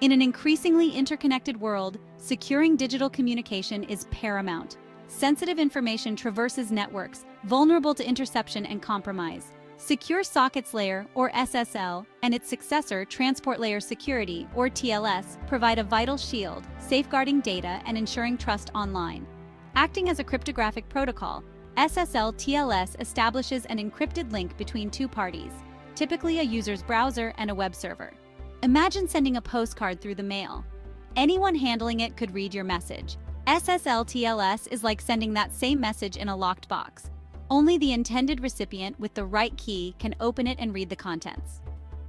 In an increasingly interconnected world, securing digital communication is paramount. Sensitive information traverses networks, vulnerable to interception and compromise. Secure Sockets Layer, or SSL, and its successor, Transport Layer Security, or TLS, provide a vital shield, safeguarding data and ensuring trust online. Acting as a cryptographic protocol, SSL-TLS establishes an encrypted link between two parties, typically a user's browser and a web server. Imagine sending a postcard through the mail. Anyone handling it could read your message. SSL-TLS is like sending that same message in a locked box. Only the intended recipient with the right key can open it and read the contents.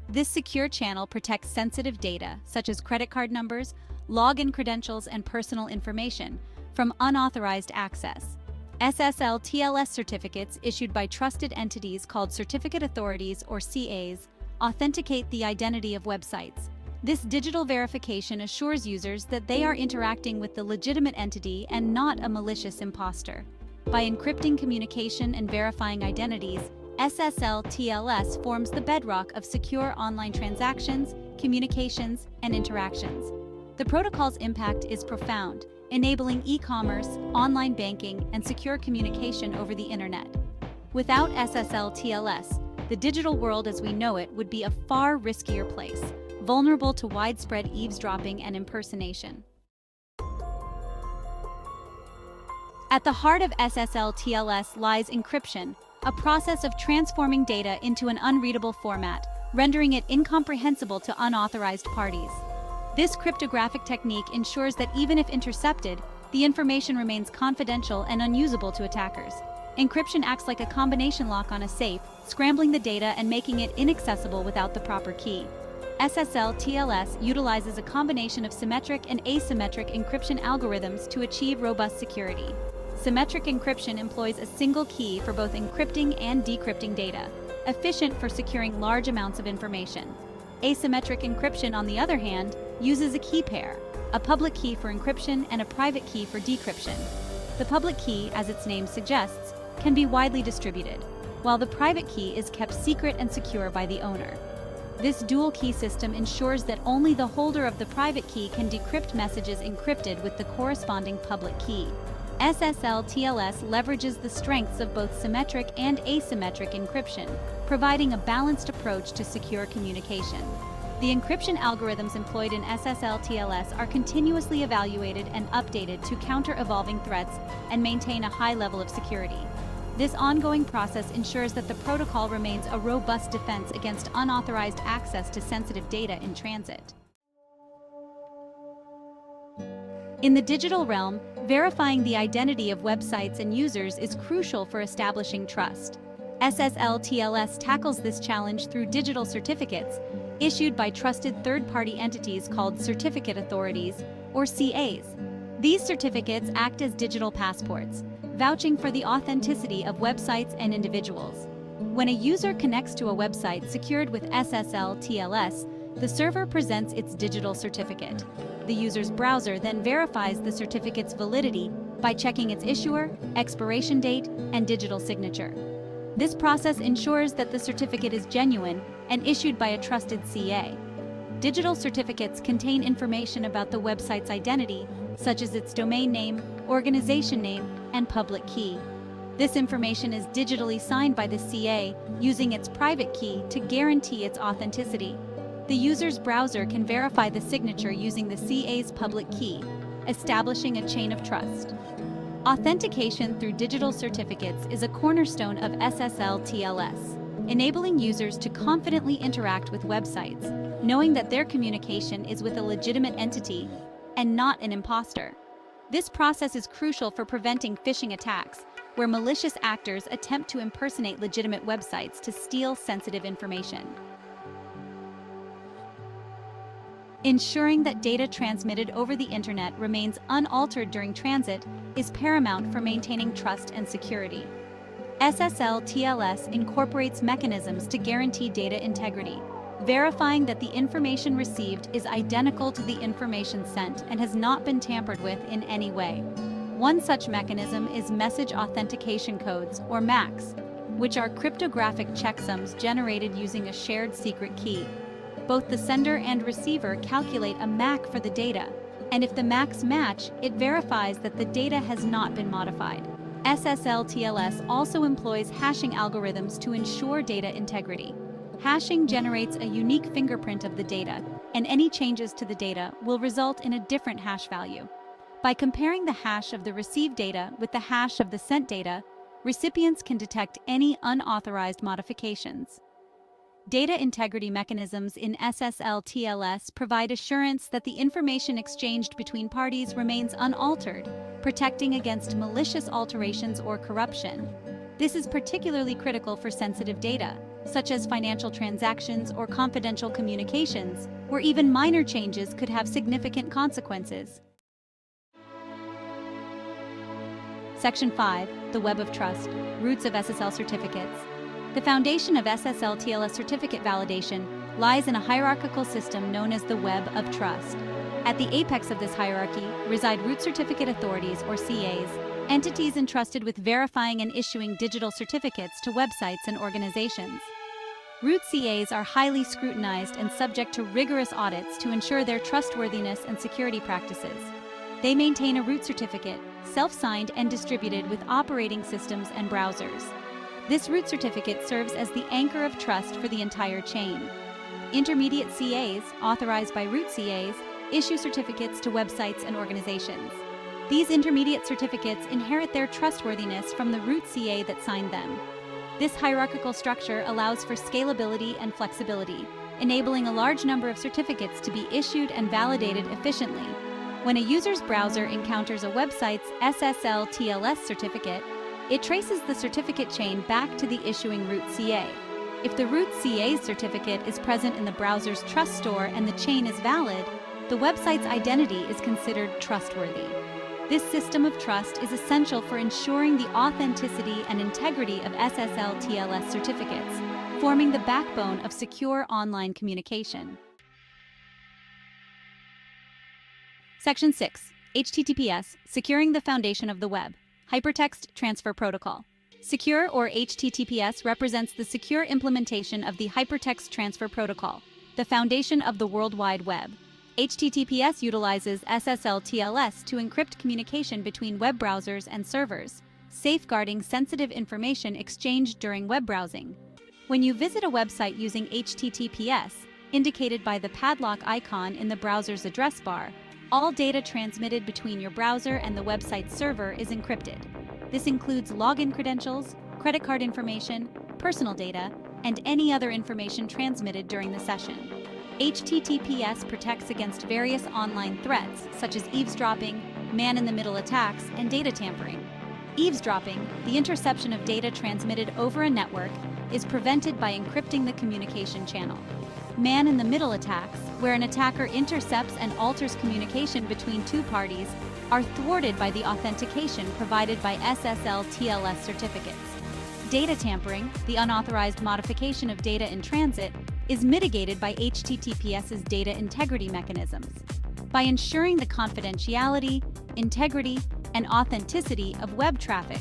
This secure channel protects sensitive data, such as credit card numbers, login credentials, and personal information, from unauthorized access. SSL-TLS certificates issued by trusted entities called certificate authorities, or CAs, authenticate the identity of websites. This digital verification assures users that they are interacting with the legitimate entity and not a malicious imposter. By encrypting communication and verifying identities, SSL-TLS forms the bedrock of secure online transactions, communications, and interactions. The protocol's impact is profound, enabling e-commerce, online banking, and secure communication over the internet. Without SSL-TLS, the digital world as we know it would be a far riskier place, vulnerable to widespread eavesdropping and impersonation. At the heart of SSL-TLS lies encryption, a process of transforming data into an unreadable format, rendering it incomprehensible to unauthorized parties. This cryptographic technique ensures that even if intercepted, the information remains confidential and unusable to attackers. Encryption acts like a combination lock on a safe, scrambling the data and making it inaccessible without the proper key. SSL-TLS utilizes a combination of symmetric and asymmetric encryption algorithms to achieve robust security. Symmetric encryption employs a single key for both encrypting and decrypting data, efficient for securing large amounts of information. Asymmetric encryption, on the other hand, uses a key pair, a public key for encryption and a private key for decryption. The public key, as its name suggests, can be widely distributed, while the private key is kept secret and secure by the owner. This dual key system ensures that only the holder of the private key can decrypt messages encrypted with the corresponding public key. SSL-TLS leverages the strengths of both symmetric and asymmetric encryption, providing a balanced approach to secure communication. The encryption algorithms employed in SSL-TLS are continuously evaluated and updated to counter evolving threats and maintain a high level of security. This ongoing process ensures that the protocol remains a robust defense against unauthorized access to sensitive data in transit. In the digital realm, verifying the identity of websites and users is crucial for establishing trust. SSL-TLS tackles this challenge through digital certificates issued by trusted third-party entities called certificate authorities, or CAs. These certificates act as digital passports, vouching for the authenticity of websites and individuals. When a user connects to a website secured with SSL-TLS, the server presents its digital certificate. The user's browser then verifies the certificate's validity by checking its issuer, expiration date, and digital signature. This process ensures that the certificate is genuine and issued by a trusted CA. Digital certificates contain information about the website's identity, such as its domain name, organization name, and public key. This information is digitally signed by the CA using its private key to guarantee its authenticity. The user's browser can verify the signature using the CA's public key, establishing a chain of trust. Authentication through digital certificates is a cornerstone of SSL-TLS, enabling users to confidently interact with websites, knowing that their communication is with a legitimate entity and not an imposter. This process is crucial for preventing phishing attacks, where malicious actors attempt to impersonate legitimate websites to steal sensitive information. Ensuring that data transmitted over the internet remains unaltered during transit is paramount for maintaining trust and security. SSL-TLS incorporates mechanisms to guarantee data integrity, verifying that the information received is identical to the information sent and has not been tampered with in any way. One such mechanism is message authentication codes, or MACs, which are cryptographic checksums generated using a shared secret key. Both the sender and receiver calculate a MAC for the data, and if the MACs match, it verifies that the data has not been modified. SSL/TLS also employs hashing algorithms to ensure data integrity. Hashing generates a unique fingerprint of the data, and any changes to the data will result in a different hash value. By comparing the hash of the received data with the hash of the sent data, recipients can detect any unauthorized modifications. Data integrity mechanisms in SSL/TLS provide assurance that the information exchanged between parties remains unaltered, protecting against malicious alterations or corruption. This is particularly critical for sensitive data, such as financial transactions or confidential communications, where even minor changes could have significant consequences. Section 5. The Web of Trust. Roots of SSL certificates. The foundation of SSL/TLS certificate validation lies in a hierarchical system known as the Web of Trust. At the apex of this hierarchy reside root certificate authorities, or CAs, entities entrusted with verifying and issuing digital certificates to websites and organizations. Root CAs are highly scrutinized and subject to rigorous audits to ensure their trustworthiness and security practices. They maintain a root certificate, self-signed and distributed with operating systems and browsers. This root certificate serves as the anchor of trust for the entire chain. Intermediate CAs, authorized by root CAs, issue certificates to websites and organizations. These intermediate certificates inherit their trustworthiness from the root CA that signed them. This hierarchical structure allows for scalability and flexibility, enabling a large number of certificates to be issued and validated efficiently. When a user's browser encounters a website's SSL/TLS certificate, it traces the certificate chain back to the issuing root CA. If the root CA's certificate is present in the browser's trust store and the chain is valid, the website's identity is considered trustworthy. This system of trust is essential for ensuring the authenticity and integrity of SSL/TLS certificates, forming the backbone of secure online communication. Section 6. HTTPS, Securing the Foundation of the Web. Hypertext Transfer Protocol. Secure, or HTTPS, represents the secure implementation of the Hypertext Transfer Protocol, the foundation of the World Wide Web. HTTPS utilizes SSL/TLS to encrypt communication between web browsers and servers, safeguarding sensitive information exchanged during web browsing. When you visit a website using HTTPS, indicated by the padlock icon in the browser's address bar, all data transmitted between your browser and the website's server is encrypted. This includes login credentials, credit card information, personal data, and any other information transmitted during the session. HTTPS protects against various online threats, such as eavesdropping, man-in-the-middle attacks, and data tampering. Eavesdropping, the interception of data transmitted over a network, is prevented by encrypting the communication channel. Man-in-the-middle attacks, where an attacker intercepts and alters communication between two parties, are thwarted by the authentication provided by SSL/TLS certificates. Data tampering, the unauthorized modification of data in transit, is mitigated by HTTPS's data integrity mechanisms. By ensuring the confidentiality, integrity, and authenticity of web traffic,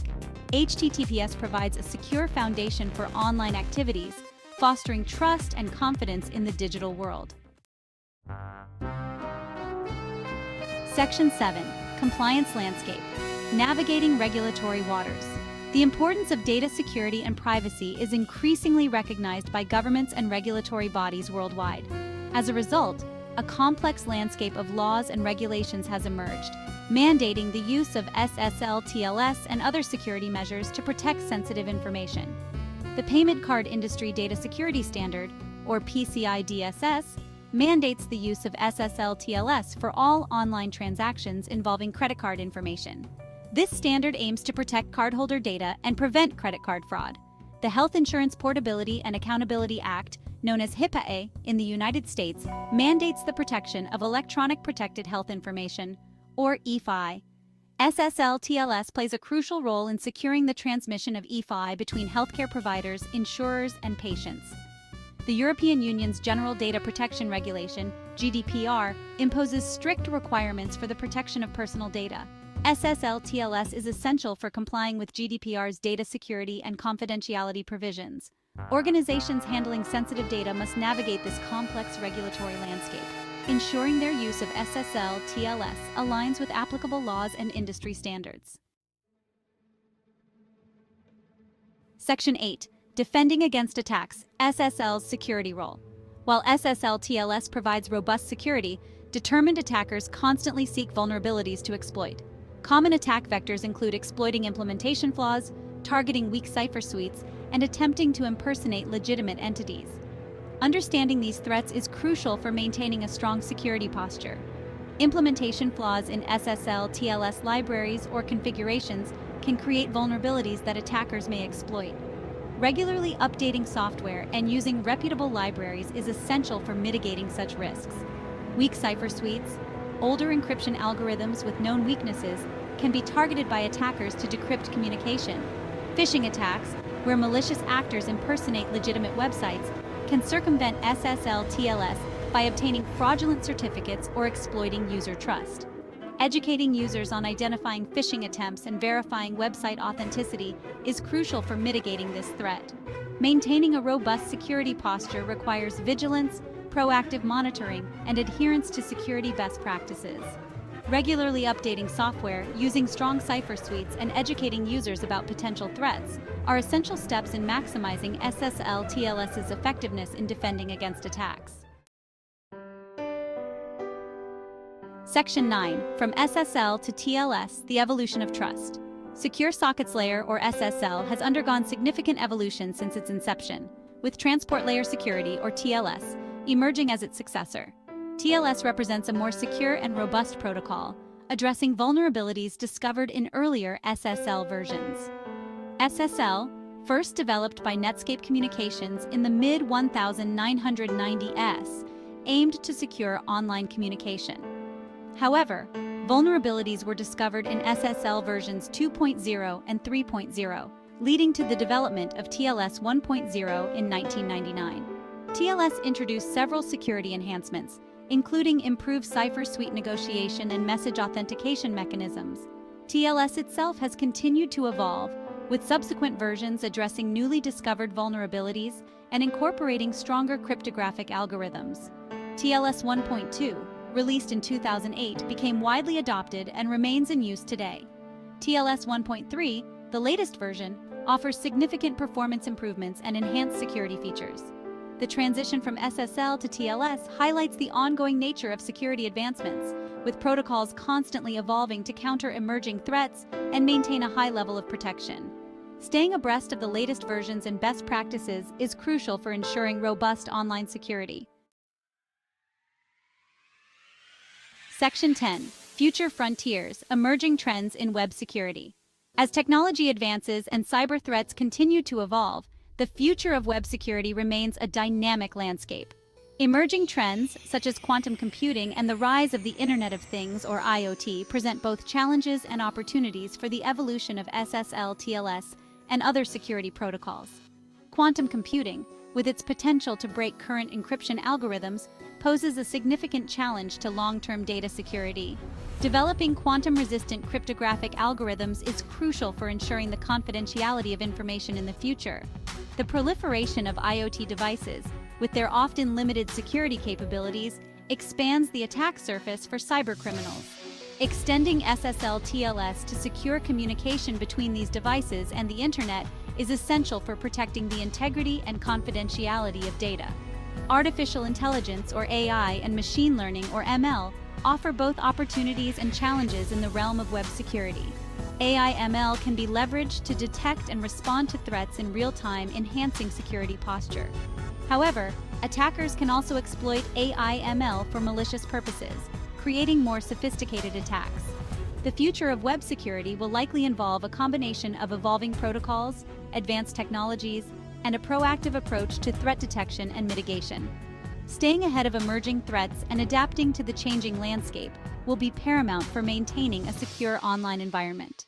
HTTPS provides a secure foundation for online activities, fostering trust and confidence in the digital world. Section 7. Compliance Landscape. Navigating Regulatory Waters. The importance of data security and privacy is increasingly recognized by governments and regulatory bodies worldwide. As a result, a complex landscape of laws and regulations has emerged, mandating the use of SSL/TLS and other security measures to protect sensitive information. The Payment Card Industry Data Security Standard, or PCI DSS, mandates the use of SSL/TLS for all online transactions involving credit card information. This standard aims to protect cardholder data and prevent credit card fraud. The Health Insurance Portability and Accountability Act, known as HIPAA in the United States, mandates the protection of electronic protected health information, or EFI. SSL/TLS plays a crucial role in securing the transmission of EFI between healthcare providers, insurers, and patients. The European Union's General Data Protection Regulation, GDPR, imposes strict requirements for the protection of personal data. SSL/TLS is essential for complying with GDPR's data security and confidentiality provisions. Organizations handling sensitive data must navigate this complex regulatory landscape, ensuring their use of SSL TLS aligns with applicable laws and industry standards. Section 8. Defending against attacks, SSL's security role. While SSL TLS provides robust security, determined attackers constantly seek vulnerabilities to exploit. Common attack vectors include exploiting implementation flaws, targeting weak cipher suites, and attempting to impersonate legitimate entities. Understanding these threats is crucial for maintaining a strong security posture. Implementation flaws in SSL TLS libraries or configurations can create vulnerabilities that attackers may exploit. Regularly updating software and using reputable libraries is essential for mitigating such risks. Weak cipher suites, older encryption algorithms with known weaknesses, can be targeted by attackers to decrypt communication. Phishing attacks, where malicious actors impersonate legitimate websites, can circumvent SSL TLS by obtaining fraudulent certificates or exploiting user trust. Educating users on identifying phishing attempts and verifying website authenticity is crucial for mitigating this threat. Maintaining a robust security posture requires vigilance, proactive monitoring, and adherence to security best practices. Regularly updating software, using strong cipher suites, and educating users about potential threats are essential steps in maximizing SSL TLS's effectiveness in defending against attacks. Section 9. From SSL to TLS, the evolution of trust. Secure Sockets Layer, or SSL, has undergone significant evolution since its inception, with Transport Layer Security, or TLS, emerging as its successor. TLS represents a more secure and robust protocol, addressing vulnerabilities discovered in earlier SSL versions. SSL, first developed by Netscape Communications in the mid-1990s, aimed to secure online communication. However, vulnerabilities were discovered in SSL versions 2.0 and 3.0, leading to the development of TLS 1.0 in 1999. TLS introduced several security enhancements, including improved cipher suite negotiation and message authentication mechanisms. TLS itself has continued to evolve, with subsequent versions addressing newly discovered vulnerabilities and incorporating stronger cryptographic algorithms. TLS 1.2, released in 2008, became widely adopted and remains in use today. TLS 1.3, the latest version, offers significant performance improvements and enhanced security features. The transition from SSL to TLS highlights the ongoing nature of security advancements, with protocols constantly evolving to counter emerging threats and maintain a high level of protection. Staying abreast of the latest versions and best practices is crucial for ensuring robust online security. Section 10. Future Frontiers, Emerging Trends in Web Security. As technology advances and cyber threats continue to evolve, the future of web security remains a dynamic landscape. Emerging trends, such as quantum computing and the rise of the Internet of Things, or IoT, present both challenges and opportunities for the evolution of SSL, TLS, and other security protocols. Quantum computing, with its potential to break current encryption algorithms, poses a significant challenge to long-term data security. Developing quantum-resistant cryptographic algorithms is crucial for ensuring the confidentiality of information in the future. The proliferation of IoT devices, with their often limited security capabilities, expands the attack surface for cybercriminals. Extending SSL TLS to secure communication between these devices and the Internet is essential for protecting the integrity and confidentiality of data. Artificial intelligence, or AI, and machine learning, or ML, offer both opportunities and challenges in the realm of web security. AI/ML can be leveraged to detect and respond to threats in real time, enhancing security posture. However, attackers can also exploit AI/ML for malicious purposes, creating more sophisticated attacks. The future of web security will likely involve a combination of evolving protocols, advanced technologies, and a proactive approach to threat detection and mitigation. Staying ahead of emerging threats and adapting to the changing landscape will be paramount for maintaining a secure online environment.